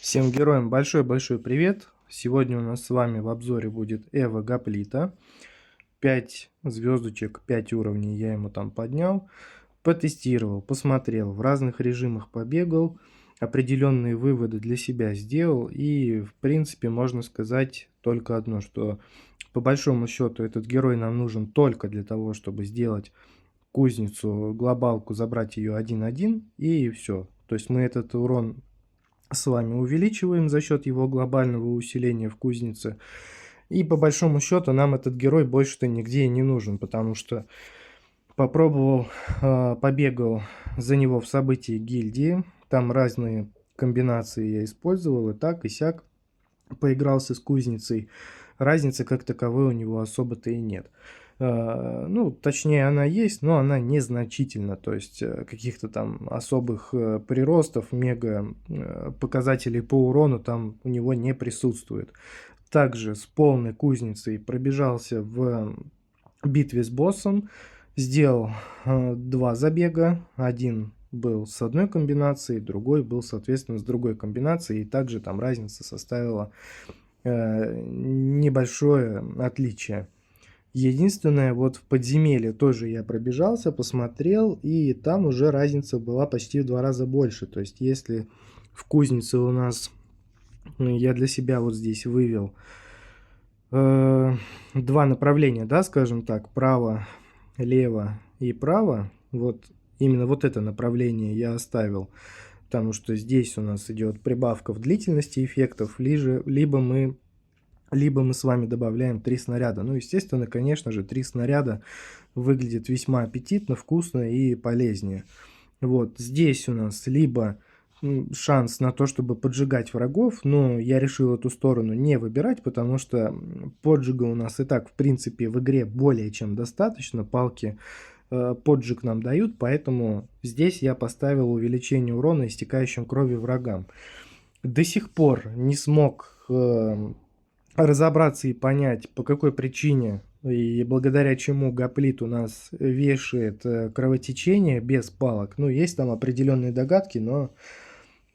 Всем героям большой-большой привет! Сегодня у нас с вами в обзоре будет Эва Гоплита. 5 звездочек, 5 уровней я ему там поднял. Потестировал, посмотрел, в разных режимах побегал, определенные выводы для себя сделал. И в принципе можно сказать только одно, что по большому счету этот герой нам нужен только для того, чтобы сделать кузницу, глобалку, забрать ее 1-1 и все. То есть мы этот урон с вами увеличиваем за счет его глобального усиления в кузнице. И по большому счету нам этот герой больше-то нигде и не нужен, потому что попробовал, побегал за него в событии гильдии. Там разные комбинации я использовал, и так, и сяк. Поигрался с кузницей. Разницы как таковой у него особо-то и нет. Ну, точнее, она есть, но она незначительна. То есть каких-то там особых приростов, мега показателей по урону там у него не присутствует. Также с полной кузницей пробежался в битве с боссом. Сделал 2 забега. Один был с одной комбинацией, другой был, соответственно, с другой комбинацией. И также там разница составила небольшое отличие. Единственное, вот в подземелье тоже я пробежался, посмотрел, и там уже разница была почти в 2 раза больше. То есть, если в кузнице у нас, я для себя вот здесь вывел 2 направления, да, скажем так, право, лево и право, вот именно вот это направление я оставил, потому что здесь у нас идет прибавка в длительности эффектов, либо мы с вами добавляем 3 снаряда. Ну, естественно, конечно же, 3 снаряда выглядит весьма аппетитно, вкусно и полезнее. Вот здесь у нас либо шанс на то, чтобы поджигать врагов, но я решил эту сторону не выбирать, потому что поджига у нас и так, в принципе, в игре более чем достаточно. Палки поджиг нам дают, поэтому здесь я поставил увеличение урона истекающим кровью врагам. До сих пор не смог разобраться и понять, по какой причине и благодаря чему Гоплит у нас вешает кровотечение без палок. Ну, есть там определенные догадки, но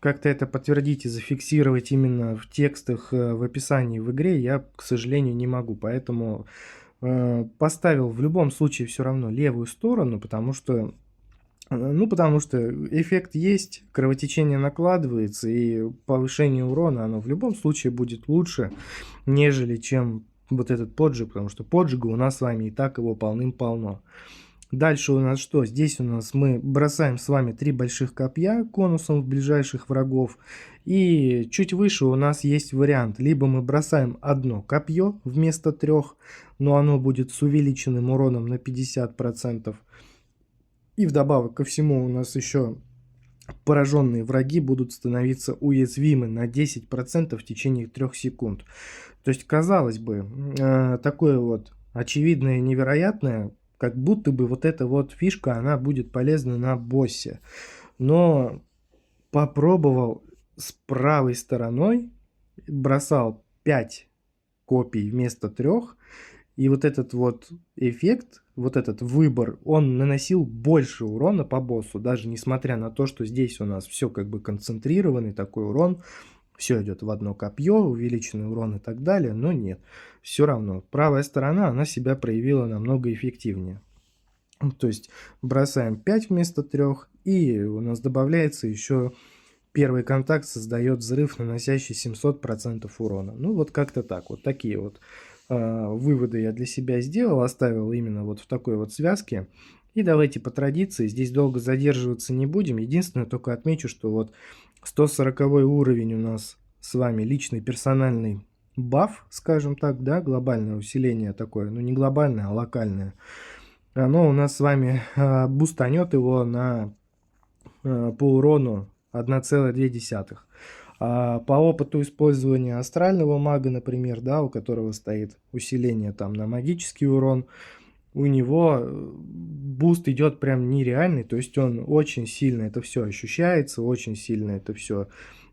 как-то это подтвердить и зафиксировать именно в текстах, в описании в игре я, к сожалению, не могу. Поэтому поставил в любом случае все равно левую сторону, потому что эффект есть, кровотечение накладывается, и повышение урона, оно в любом случае будет лучше, нежели чем вот этот поджиг, потому что поджига у нас с вами и так его полным-полно. Дальше у нас что? Здесь у нас мы бросаем с вами 3 больших копья конусом в ближайших врагов. И чуть выше у нас есть вариант. Либо мы бросаем одно копье вместо 3, но оно будет с увеличенным уроном на 50%. И вдобавок ко всему у нас еще пораженные враги будут становиться уязвимы на 10% в течение 3 секунд. То есть, казалось бы, такое вот очевидное, невероятное, как будто бы вот эта вот фишка, она будет полезна на боссе. Но попробовал с правой стороной, бросал 5 копий вместо 3, и вот этот вот эффект, вот этот выбор, он наносил больше урона по боссу, даже несмотря на то, что здесь у нас все как бы концентрированный такой урон, все идет в одно копье, увеличенный урон и так далее, но нет, все равно правая сторона, она себя проявила намного эффективнее. То есть бросаем 5 вместо 3, и у нас добавляется еще первый контакт, создает взрыв, наносящий 700% урона. Ну вот как-то так, вот такие вот выводы я для себя сделал, оставил именно вот в такой вот связке. И давайте по традиции, здесь долго задерживаться не будем. Единственное, только отмечу, что вот 140 уровень у нас с вами личный персональный баф, скажем так, да, глобальное усиление такое, ну не глобальное, а локальное. Оно у нас с вами бустанет его на по урону 1,2. По опыту использования астрального мага, например, да, у которого стоит усиление там на магический урон, у него буст идет прям нереальный, то есть он очень сильно это все ощущается, очень сильно это все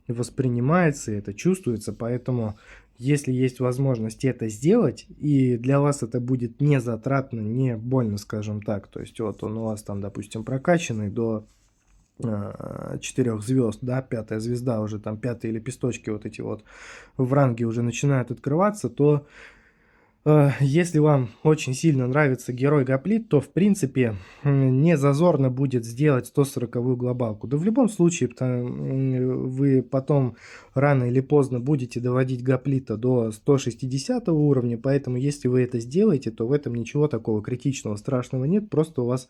воспринимается, это чувствуется, поэтому если есть возможность это сделать, и для вас это будет не затратно, не больно, скажем так, то есть вот он у вас там, допустим, прокачанный до 4 звезд, да, 5 звезда уже, там 5 лепесточки вот эти вот в ранге уже начинают открываться, то если вам очень сильно нравится герой Гоплит, то в принципе не зазорно будет сделать 140-ю глобалку. Да в любом случае, вы потом рано или поздно будете доводить Гоплита до 160 уровня, поэтому если вы это сделаете, то в этом ничего такого критичного, страшного нет, просто у вас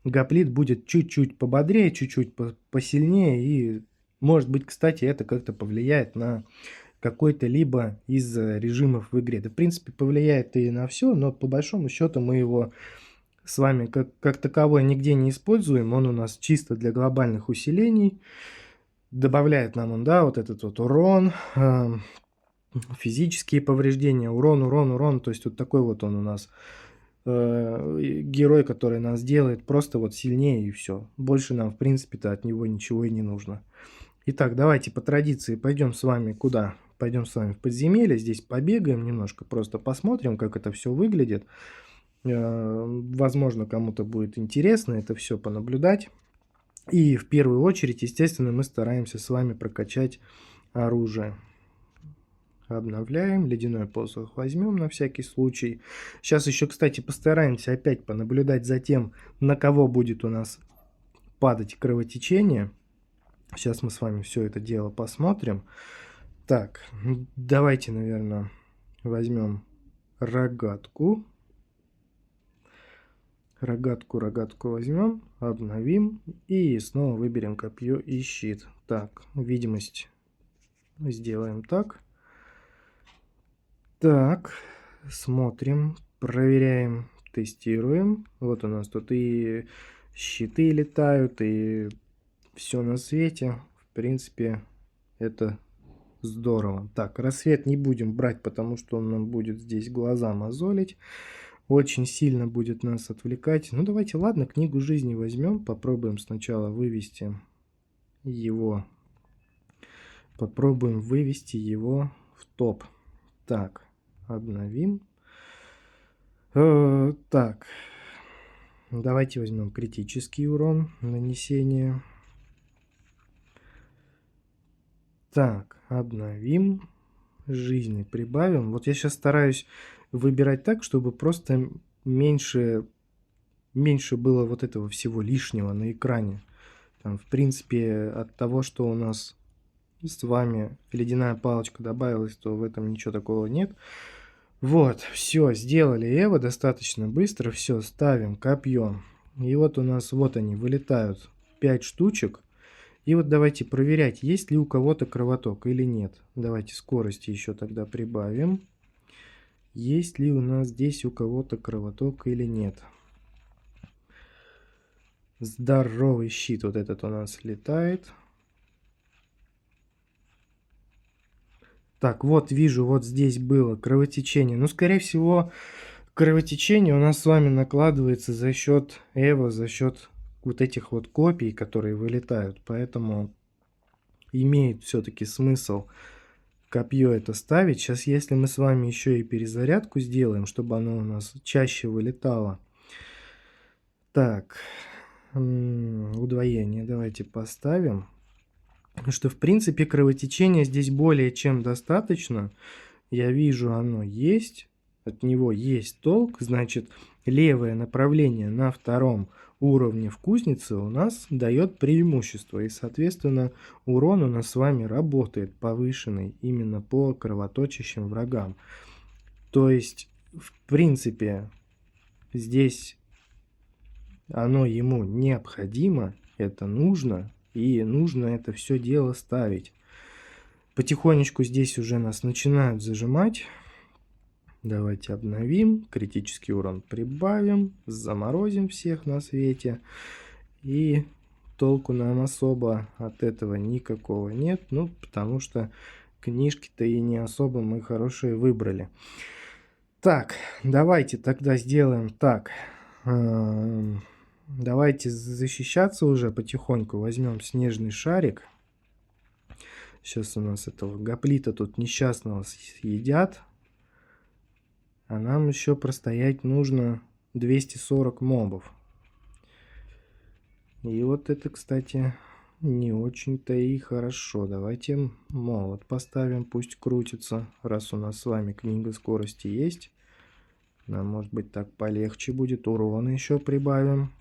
Гоплит будет чуть-чуть пободрее, чуть-чуть посильнее, и может быть, кстати, это как-то повлияет на какой-то либо из режимов в игре. Да, в принципе, повлияет и на все, но по большому счету мы его с вами как таковой нигде не используем. Он у нас чисто для глобальных усилений. Добавляет нам он, да, вот этот вот урон, физические повреждения, урон. То есть вот такой вот он у нас герой, который нас делает просто вот сильнее и все. Больше нам, в принципе-то, от него ничего и не нужно. Итак, давайте по традиции пойдем с вами куда? Пойдем с вами в подземелье, здесь побегаем немножко, просто посмотрим, как это все выглядит. Возможно, кому-то будет интересно это все понаблюдать. И в первую очередь, естественно, мы стараемся с вами прокачать оружие. Обновляем, ледяной посох возьмем на всякий случай. Сейчас еще, кстати, постараемся опять понаблюдать за тем, на кого будет у нас падать кровотечение. Сейчас мы с вами все это дело посмотрим. Так, давайте, наверное, возьмем рогатку. Рогатку возьмем, обновим и снова выберем копье и щит. Так, видимость сделаем так. Так, смотрим, проверяем, тестируем. Вот у нас тут и щиты летают, и все на свете. В принципе, это здорово. Так, рассвет не будем брать, потому что он нам будет здесь глаза мозолить. Очень сильно будет нас отвлекать. Ну, давайте, ладно, книгу жизни возьмем. Попробуем сначала вывести его. Попробуем вывести его в топ. Так, обновим. Так, давайте возьмем критический урон нанесения. Так, обновим. Жизни прибавим. Вот я сейчас стараюсь выбирать так, чтобы просто меньше было вот этого всего лишнего на экране. Там, в принципе, от того, что у нас с вами ледяная палочка добавилась, то в этом ничего такого нет. Вот, все, сделали Эво достаточно быстро. Все, ставим копье. И вот у нас, вот они, вылетают 5 штучек. И вот давайте проверять, есть ли у кого-то кровоток или нет. Давайте скорости еще тогда прибавим. Есть ли у нас здесь у кого-то кровоток или нет. Здоровый щит вот этот у нас летает. Так, вот вижу, вот здесь было кровотечение. Ну, скорее всего, кровотечение у нас с вами накладывается за счет Эво, за счет вот этих вот копий, которые вылетают. Поэтому имеет все-таки смысл копье это ставить. Сейчас, если мы с вами еще и перезарядку сделаем, чтобы оно у нас чаще вылетало. Так, удвоение давайте поставим. Что, в принципе, кровотечение здесь более чем достаточно. Я вижу, оно есть. От него есть толк. Значит, левое направление на втором уровне в кузнице у нас дает преимущество. И, соответственно, урон у нас с вами работает повышенный именно по кровоточащим врагам. То есть, в принципе, здесь оно ему необходимо, это нужно, и нужно это все дело ставить. Потихонечку здесь уже нас начинают зажимать. Давайте обновим, критический урон прибавим, заморозим всех на свете. И толку нам особо от этого никакого нет, ну, потому что книжки-то и не особо мы хорошие выбрали. Так, давайте тогда сделаем так. Давайте защищаться уже потихоньку. Возьмем снежный шарик. Сейчас у нас этого гоплита тут несчастного съедят. А нам еще простоять нужно 240 мобов. И вот это, кстати, не очень-то и хорошо. Давайте молот поставим, пусть крутится. Раз у нас с вами книга скорости есть, нам, может быть, так полегче будет. Урона еще прибавим.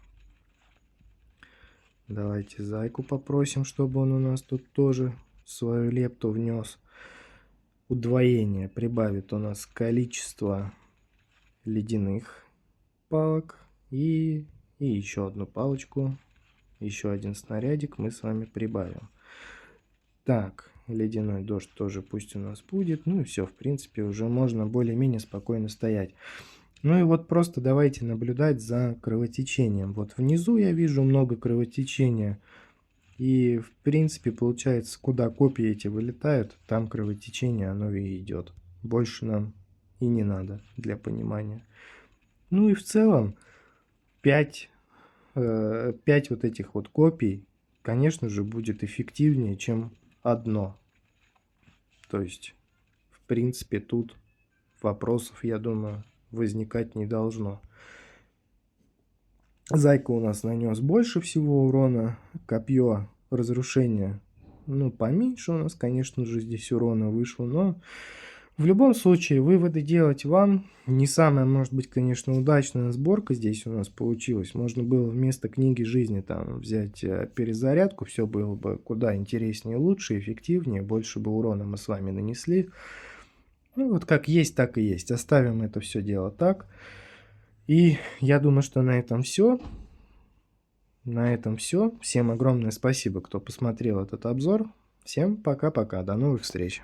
Давайте зайку попросим, чтобы он у нас тут тоже свою лепту внес. Удвоение прибавит у нас количество ледяных палок. И еще одну палочку, еще один снарядик мы с вами прибавим. Так, ледяной дождь тоже пусть у нас будет. Ну и все, в принципе, уже можно более-менее спокойно стоять. Ну и вот просто давайте наблюдать за кровотечением. Вот внизу я вижу много кровотечения. И в принципе получается, куда копья эти вылетают, там кровотечение оно и идет. Больше нам и не надо для понимания. Ну и в целом 5 вот этих вот копий, конечно же, будет эффективнее, чем одно. То есть, в принципе, тут вопросов, я думаю, возникать не должно. Зайка у нас нанес больше всего урона. Копье разрушения, ну, поменьше у нас, конечно же, здесь урона вышло. Но в любом случае, выводы делать вам. Не самая, может быть, конечно, удачная сборка здесь у нас получилась. Можно было вместо книги жизни там взять перезарядку. Все было бы куда интереснее, лучше, эффективнее. Больше бы урона мы с вами нанесли. Ну, вот как есть, так и есть. Оставим это все дело так. И я думаю, что на этом все. На этом все. Всем огромное спасибо, кто посмотрел этот обзор. Всем пока-пока. До новых встреч.